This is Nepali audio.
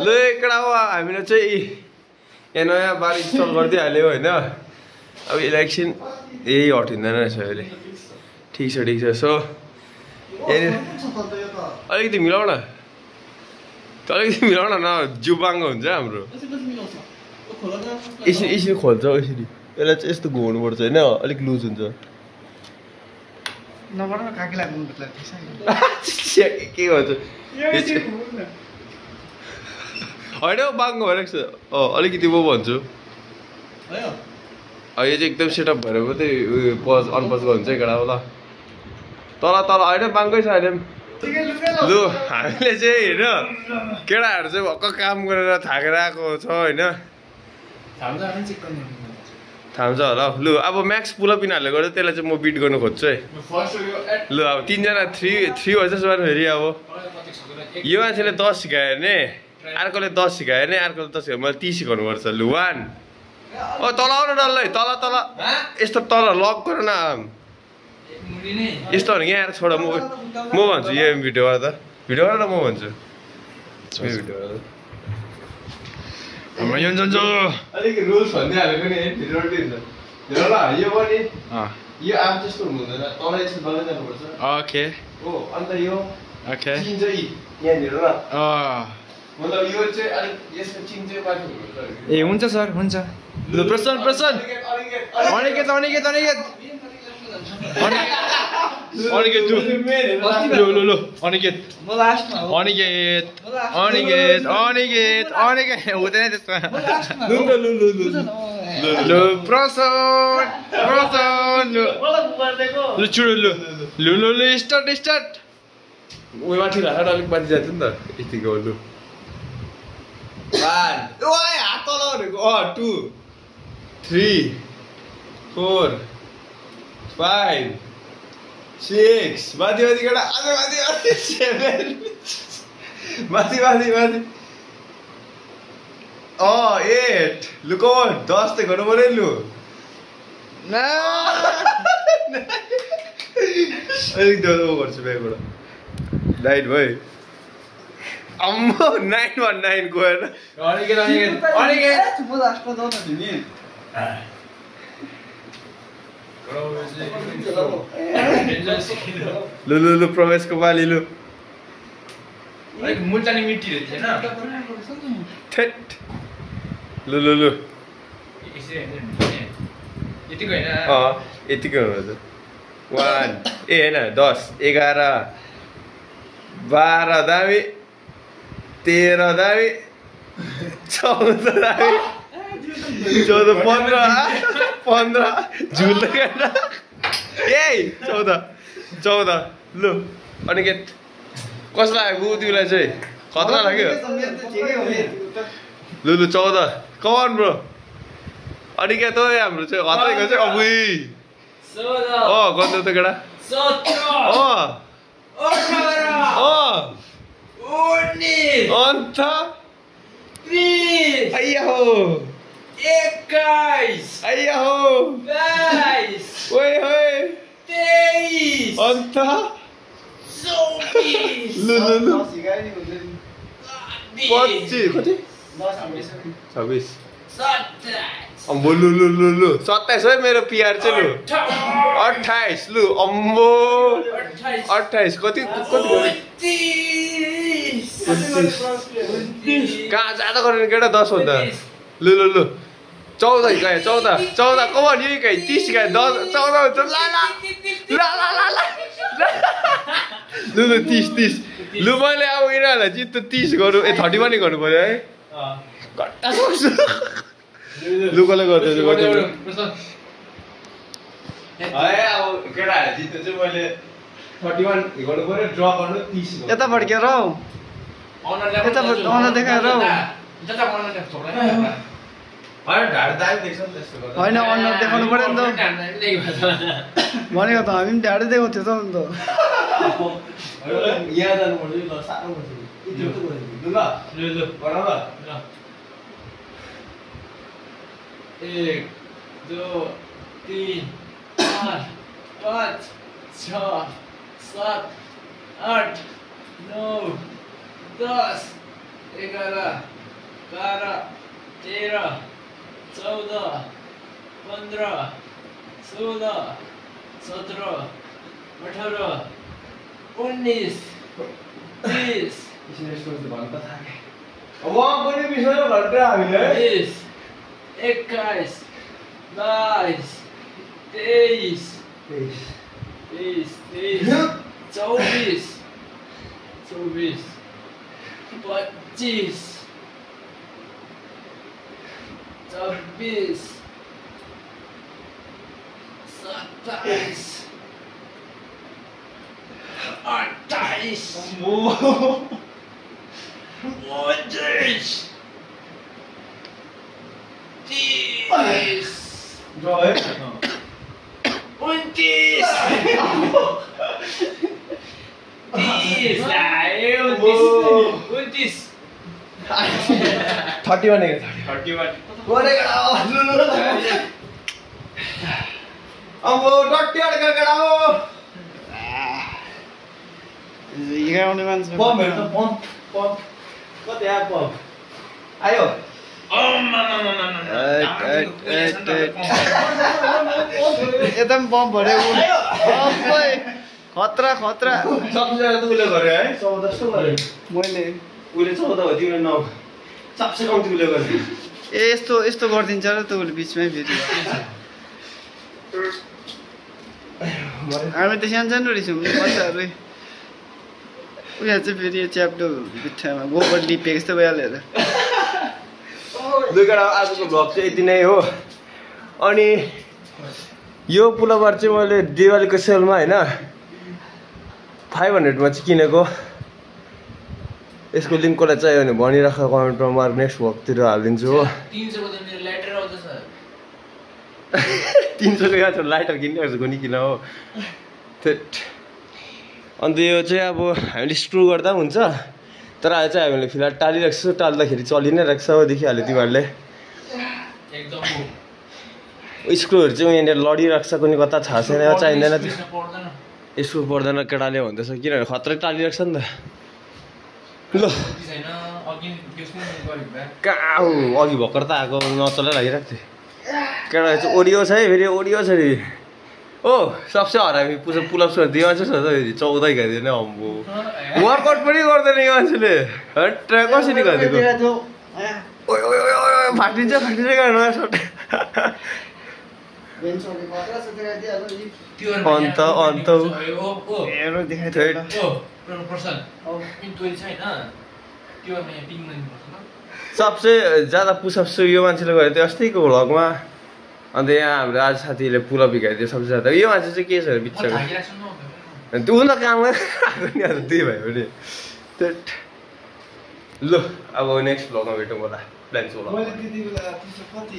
ल एकड़ा हो हामीले चाहिँ यहाँ नयाँ बार इन्स्टल गरिदिइहाल्यो होइन अब इलेक्सन यही हटिँदैन रहेछ अहिले ठिक छ सो यहाँनिर अलिकति मिलाउन न जुबाङ्गो हुन्छ हाम्रो यसरी खोल्छ यसरी यसलाई चाहिँ यस्तो घुमाउनुपर्छ होइन अलिक लुज हुन्छ के भन्छ होइन बाङ्गो भइरहेको छ अलिकति म भन्छु यो चाहिँ एकदम सेटअप भएर मात्रै उयो पज अनपज गर्नुहुन्छ है केटा होला तल होइन बाङ्गै छ अहिले लु हामीले चाहिँ होइन केटाहरू चाहिँ भक्क काम गरेर थाकेर आएको छ होइन थाम्छ होला लु अब म्याक्स पुलअप यिनीहरूले गर्दा त्यसलाई चाहिँ म बिट गर्नु खोज्छु है लु अब 3 जना 3 भइसक्यो फेरि अब यो मान्छेले 10 सिकायो भने अर्कोले 10 सिकायो भने अर्कोले 10 सिकायो मैले 30 सिकाउनु पर्छ लु 1 तल आउन डल्लै तल यस्तो तल लक गर न यस्तो भने यहाँ आएर छोड म भन्छु यो भिडियो गर्दा म भन्छु अलिक रुल्स भन्दै हालेको नि भिडियो दिन्छ यो पनि यो आम जस्तो हुँदैन तल यसो डल्लै जानुपर्छ ओके हो अन्त यो ओके चिन्छ यहाँनिर ल मतलब यो चाहिँ अलिक यसको चिन चाहिँ माथि हुनुपर्छ ए हुन्छ सर हुन्छ ल प्रशान्त अनिकेत हुँदैन त्यसमा स्टार्ट उयो माथि राखेर अलिक माथि जान्छ नि त यतिको लु 1 ओए हात तल भनेको 2 3 4 5 6 माथि केटा अझ माथि 7 माथि 8 लु कम 10 त गर्नु पर्यो लु अलिक दो गर्छु ब्यागबाट 9 भयो अम्मो 919 गएर लु प्रवेशको बाली लु मुल्तानी मिट्टी रहेछ हैन लु यतिको हैन यतिको हो 1 ए हैन 10 11 12 दामी 13 दामी 14 दामी 14 15 झुल्दै गर्न ए 14 लु अनिकेत कसलाई लाग्यो तिमीलाई चाहिँ खतरा लाग्यो लु 14 कमान ब्रो अनिकेत हो हाम्रो चाहिँ खतरा चाहिँ अबुई 16 गर्नु त केटा 17 18 अन्त 20 आइया हो 21 आइया हो 22 ओए 23 अन्त 24 लु 25 कति 26 27 अम्बो लु 27 है मेरो पिआर चाहिँ लु 28 लु अम्बो 28 कति कहाँ जाँदा गर्ने केटा 10 भन्दा लु 14 गयो 14 कमान यही गयो 30 गयो 10 14 हुन्छ लु 30 लु मैले अब यिनीहरूलाई जित्नु 30 गरौँ 31 नै गर्नु पर्यो है घट्टा सक्छु लु कसले गर्दैछु है अब केटाहरूले जित्नु चाहिँ मैले 31 गर्नु पर्यो ड्र गर्नु 30 यता फड्केर हौ यता देखाएर हौ होइन अनुहार देखाउनु पर्यो नि त भनेको त हामी पनि ढाडै देखाउँथ्यो त नि त यहाँ जानुपर्छ ल साह्रो पर्छ ल 1 2 3 4 5 6 7 8 9 10 11 12 13 14 15 16 17 18 19 20 वहाँ पनि बिसन्यो घन्टा हामीले 20 21 22 23 24 25 26 27 28 हिँडाउने मान्छे आयो यता पनि पम्प भरे खतरा खतरा सबसे त उसले गरे है 14 जस्तो गरे मैले उसले 14 हो तिमीले 9 सबसे कम्ती उसले गरे ए यस्तो यस्तो गरिदिन्छ र त उसले बिचमै फेरि हामी त सानो सानो रहेछौँ बच्चाहरू उयो चाहिँ फेरि च्याप्टो बित्थामा गोबर लिपेको जस्तो भइहाल्यो त दुईवटा आजको भ्लग चाहिँ यति नै हो अनि यो पुलोबर चाहिँ मैले दिवालीको सेलमा होइन 500 मा चाहिँ किनेको यसको लिङ्क कसलाई चाहियो भने भनिराख कमेन्टमा म नेक्स्ट भ्लगतिर हालिदिन्छु हो 300 को त मेरो लाइटर आउँछ 300 को यहाँ लाइटर किनिरहेको छु कुनै किन हो अन्त यो चाहिँ अब हामीले स्क्रु गर्दा पनि हुन्छ तर अहिले चाहिँ हामीले फिलहाल टालिरहेको छु टाल्दाखेरि चलि नै रहेको छ हो देखिहाल्यो तिमीहरूले एकदम स्क्रुहरू चाहिँ यहाँनिर लडिरहेको छ कुनै कता थाहा छैन चाहिँदैन त्यो पर्दैन स्क्रु पर्दैन केटाले भन्दैछ किनभने खतरै टालिरहेको छ नि त ल छैन अघि त्यसमा गरेको भए कहाँ हो अघि भर्खर त आएको नचलेर लागिरहेको थियो केटा चाहिँ ओडियो छ है फेरि ओडियो छ नि ओ सबसे हरामी पुलअप छ दियो मान्छे छ त फेरि 14 गरिदिएन अम्बो वर्कआउट पनि गर्दैन यो मान्छेले ट्र्याक कसरी गरिदिएको ओइ ओइ ओइ ओइ फाटिन्छ क्या नयाँ सर्ट अन्त सबसे ज्यादा पुसअप चाहिँ यो मान्छेले गरेको थियो अस्तिको भ्लगमा अन्त यहाँ हाम्रो आज साथीले पुलअप हिकाइदियो सबसे ज्यादा यो मान्छे चाहिँ के छ बिचमा त्यो त काम त्यही भयो भने ल अब नेक्स्ट भ्लगमा भेटौँ होला प्लान छ होला